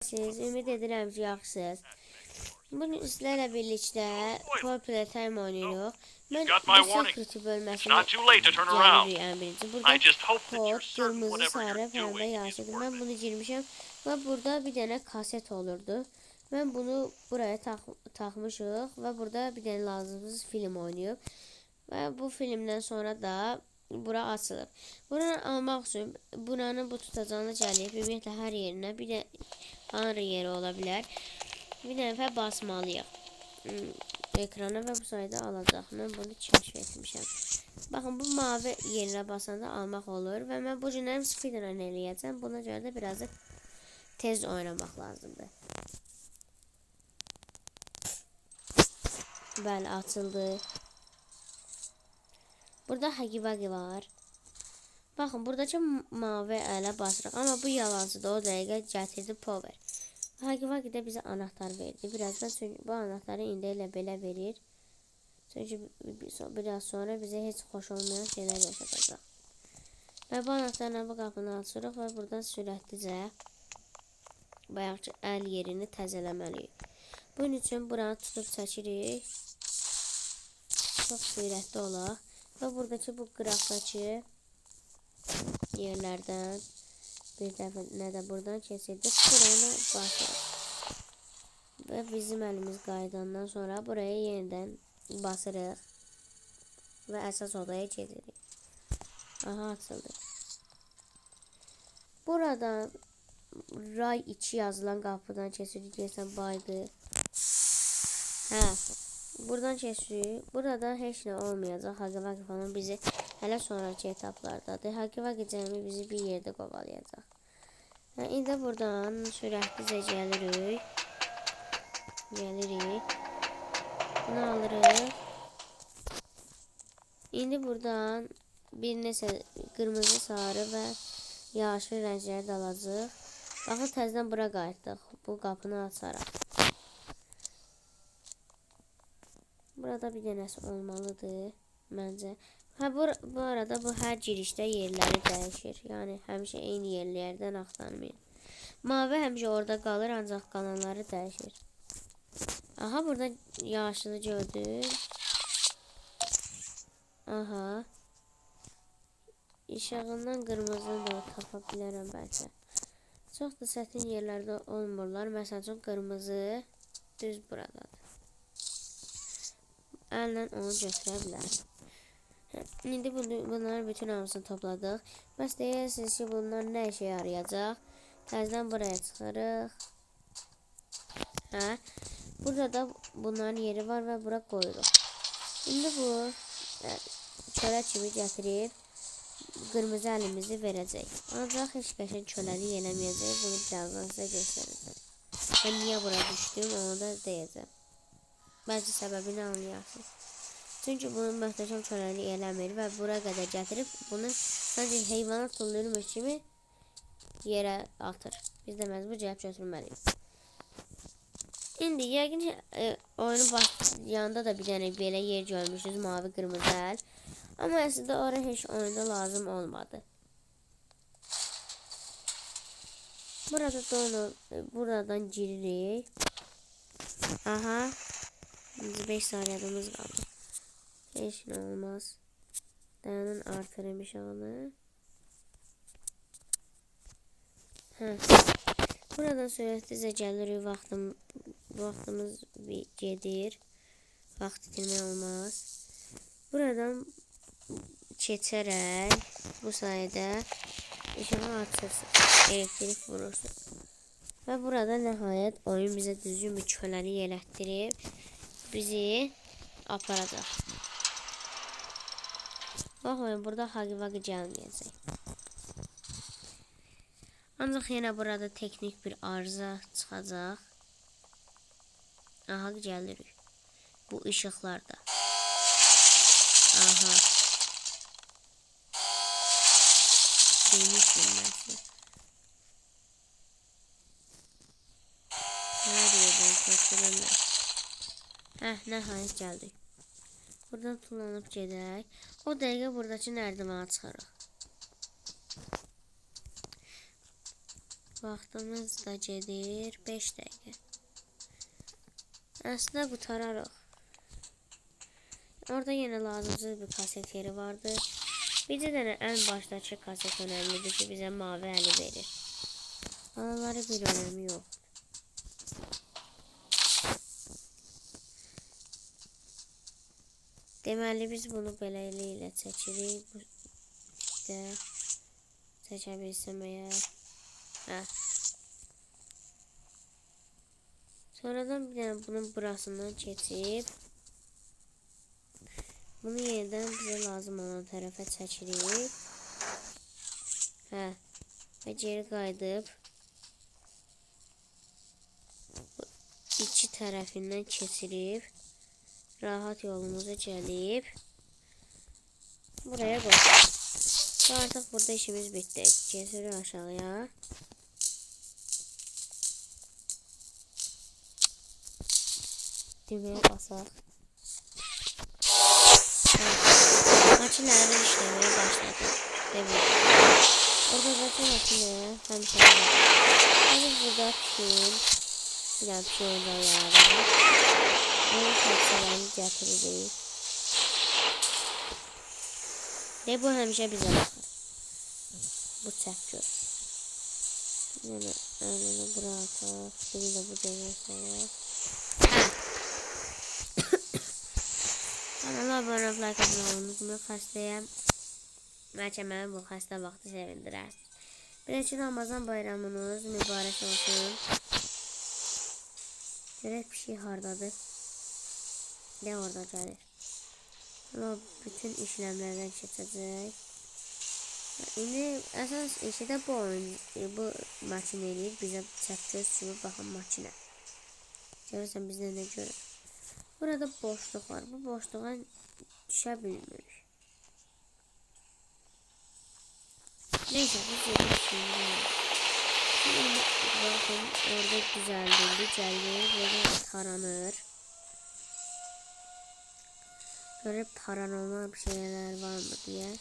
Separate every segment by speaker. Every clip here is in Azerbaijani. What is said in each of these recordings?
Speaker 1: Siz ümid edirəm ki, yaxşısınız. Bugün sizlərlə birlikdə Power Time oynuyoruz. Mən bu secret bölməsini gəlirik ən birinci. Burada kod, qırmızı, sarı, pəmbə, yaşıdır. Mən bunu girmişəm və burada bir dənə kaset olurdu. Mən bunu buraya taxmışıq və burada bir dənə lazımsız film oynayıb. Və bu filmdən sonra da bura açılıb. Buranı almaq üçün buranın bu tutacağını gəlib. Ümumiyyətlə hər yerinə bir də hangi yeri ola bilər. Bir dəfə basmalıyıq ekrana və bu sayede alacaq. Mən bunu kəşf etmişəm. Baxın, bu mavi yerinə basanda almaq olur və mən bu günlərim speedrun eləyəcəm. Buna görə də biraz da tez oynamaq lazımdır. Bəli, açıldı. Burada Hagi-Vagi var. Baxın, buradakı mavi ələ basırıq. Amma bu yalancıdır. O dəqiqə gətirdi Power. Hagi-Vagi də bizə anahtar verdi. Birazdan, çünki bu anahtarı indi elə belə verir. Çünki biraz sonra bizə heç xoş olmayan şeylər yaşatacaq. Və bu anahtarla bu qapını açırıq və buradan sürətlicə bayaqki əl yerini təzələməliyik. Bunun üçün buranı tutub çəkirik. Çox sürətli olaq. Və buradakı bu qıraqdakı yerlərdən bir dəfə nə də buradan keçirdik. Buraya basırıq. Və bizim əlimiz qayıdandan sonra buraya yenidən basırıq. Və əsas odaya gedirik. Aha, açıldı. Buradan Ray 2 yazılan qapıdan keçirik. Deyəsən baydı. Hə. Buradan keçirik. Burada heç nə olmayacaq. Hagi-Vagi falan bizi hələ sonraki etaplardadır. Hagi-Vagi cəmi bizi bir yerdə qovalayacaq. İndi buradan sürətlicə gəlirik. Bunu alırıq. İndi buradan bir neçə qırmızı, sarı və yaşıl rəngləri də alacaq. Baxın, təzədən bura qayıtdıq. Bu qapını açaraq. Burada bir dənəsi olmalıdır məncə. Bu arada bu hər girişdə yerləri dəyişir. Yəni həmişə eyni yerlərdən axtarmayın. Mavi həmişə orada qalır, ancaq qalanları dəyişir. Aha, burada yaşılı gördük. Aha. İşığından qırmızını da tapa bilərəm bəlkə. Çox da çətin yerlərdə olmurlar. Məsəl üçün qırmızı düz buradadır. Əllə onu götürə bilərim. İndi bunların bütün hamısını topladıq. Bəs deyirsiniz ki, bunlar nə işə yarayacaq? Təzədən buraya çıxırıq. Hə? Burada da bunların yeri var və bura qoyuruq. İndi bu çölə kimi gətirib qırmızı əlimizi verəcək. Ancaq heç qəşəng çöləlik eləməyəcək. Bunu birazdan sizə göstərəcəm. Və niyə bura düşdüm, onu da deyəcəm. Bəlkə səbəbini anlayasınız. Çünki bunu möhtəşəm çöləlik eləmir və bura qədər gətirib bunu sadəcə heyvanat tulluyurmuş kimi yerə atır. Biz də məcbur cəhət götürməliyik. İndi yəqin oyunu başlayanda da bir dənə belə yer görmüşüz, mavi qırmızı əl. Amma əslində oraya heç oyunda lazım olmadı. Buradan giririk. Aha. 5 saniyədimiz qaldı. Heç nə olmaz. Dayanın, artırım işığını. Buradan sürətlicə gəlirik. Vaxtımız gedir. Vaxt itirmək olmaz. Buradan keçərək bu sayədə işığı açırsın. Elektrik vurursun. Və burada nəhayət oyun bizə düzgün bir çöləlik elətdirib bizi aparacaq. Baxmayın, burada Hagi-Vagi gəlməyəcək. Ancaq yenə burada teknik bir arıza çıxacaq. Aha, gəlirik. Bu işıqlarda. Aha. Demişdim mən size. Hər yerdən keçirəm. Nəhayət gəldik. Buradan tullanıb gedək. O dəqiqə buradakı nərdivana çıxarıq. Vaxtımız da gedir 5 dəqiqə. Aslında qutararıq. Orada yenə lazımsız bir kaset yeri vardı. Bir de en baştaki kaset önemlidir ki bize mavi eli verir. Onları bir önemi yok. Deməli biz bunu beləliklə çəkirik. Bu işte çəkə bilsəm əgər. Hə. Sonradan bir dənə bunun burasından keçib bunu yeniden bize lazım olan tərəfə çəkirik. Hə. Və geri qayıdıb iki tərəfindən keçirib rahat yolumuza gəlib buraya qoyuq. Artıq burada işimiz bitdi. Keçirik aşağıya. Düğmeye basaq. Makineler işlemeye başladı. Orada zaten makine həmişə var. Biz burada pişin. Bir daha pişin oradan yaradır. Onun parçalarını gətiririk. Bu həmişə bizə baxır. Bu çəkir. Yəni əlini bırakaq. Biri də bu dönür salaq. Kanala abone olub, like atmayı unutmayın. Xəstəyəm. Bəlkə məni bu xəstə vaxtı sevindirərsiniz. Birinci Ramazan bayramınız mübarək olsun. Görək bir şey hardadır. Ne orada gəlir. Ama bütün işlemlerden keçəcək. İndi əsas işi də bu oyun, bu makine eləyir. Bizə çəkgöz kimi baxın makine. Görürsən bizdə nə görür. Burada boşluq var. Bu boşluğa düşə bilmirik. Neyse biz yedik şimdi. Bakın orada düzəldildi. Gəlir. Burada taranır. Görüp paranormal bir şeyler var mı diye.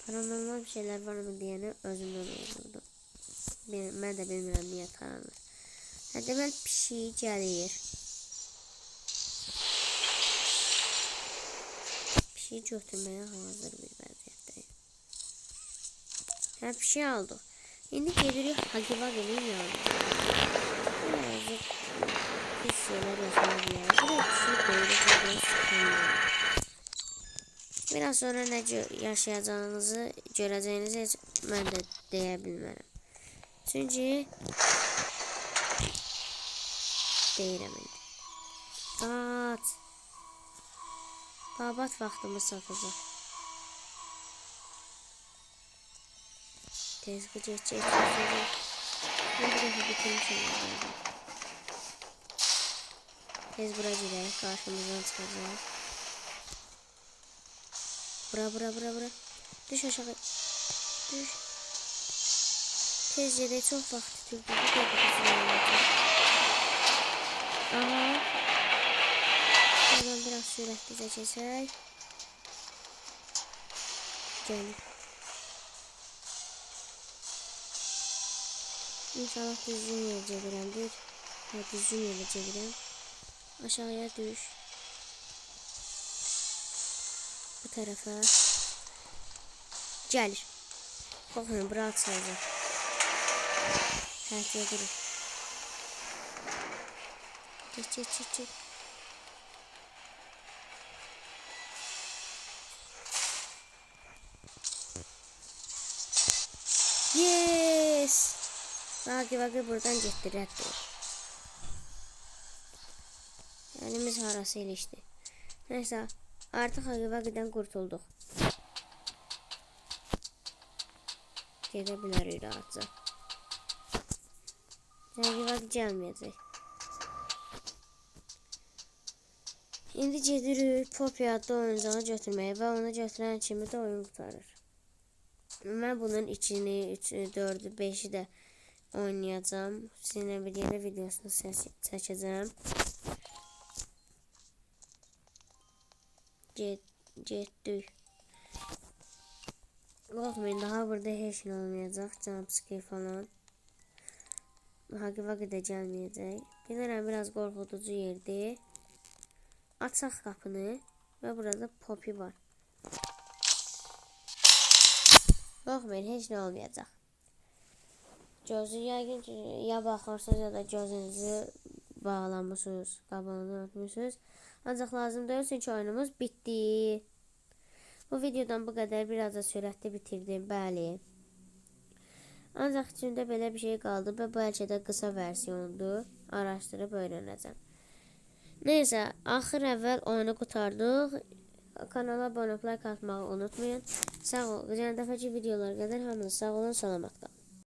Speaker 1: Paranormal bir şeyler var mı diyeni özümden uydurdum. Ben de bilmirəm niye taranır. Deməli pişik gəlir. Pişiyi götürməyə hazır bir vəziyyətdəyim. Pişik aldıq. İndi gedirik Hagi-Vagi'nin yanına. Birazcık pis şeyler yaşanabilir. Burada pişik böyük biraz sonra ne yaşayacağınızı görəcəyinizi heç mən də deyə bilmərəm. Çünki deyirəm indi. Qaç. Babat vaxtımız satacaq. Tez gıcıq. Ben bir dəfə bitirmişəm. Tez bura girək. Qarşımızdan çıxacaq. Bura. Düş aşağı. Düş. Tez yedək çox vaxt itirdik. Aha. Buradan biraz sürətli keçək. Gəlir. İnşallah düzgün yerə gedirəmdir. Düzgün yerə gedirəm. Aşağıya düş. Bu tarafa gelir. Bakın bura açılacak. Her şey durur. Geç. Yes. Hagi-Vagi buradan getdi, rədd olur. Elimiz harası ilişdi. Neyse. Artık Hagi-Vagi'den kurtulduk. Gedebiliriz rahatca. Hagi-Vagi gəlməyəcək. İndi gedirik Poppy adlı oyuncağı götürməyə və onu götürən kimi də oyun qutarır. Mən bunun 2-ni, 3-ü, 4-ü, 5-i də oynayacağım. Sizinlə bir yeni videosunu çəkəcəm. Getdik. Qorxmayın, daha burada heç nə olmayacaq. Jumpscare falan. Haqi-vaqi də gəlməyəcək. Bilirəm, biraz qorxuducu yerdir. Açaq qapını və burada Poppy var. Qorxmayın, heç nə olmayacaq. Gözü yəqin ki, ya baxırsınız ya da gözünüzü bağlamışsınız, qabağını örtmüşsünüz. Ancaq lazım deyil, çünki oyunumuz bitdi. Bu videodan bu qədər, biraz da sürətli bitirdim, bəli. Ancaq içində belə bir şey qaldı və bəlkə də qısa versiyonudur. Araşdırıb öyrənəcəm. Neysə, axır əvvəl oyunu qurtardıq. Kanala abunə olub like atmağı unutmayın. Sağ ol. Gələn dəfəki videolar qədər hamınız sağ olun, salamat qalın.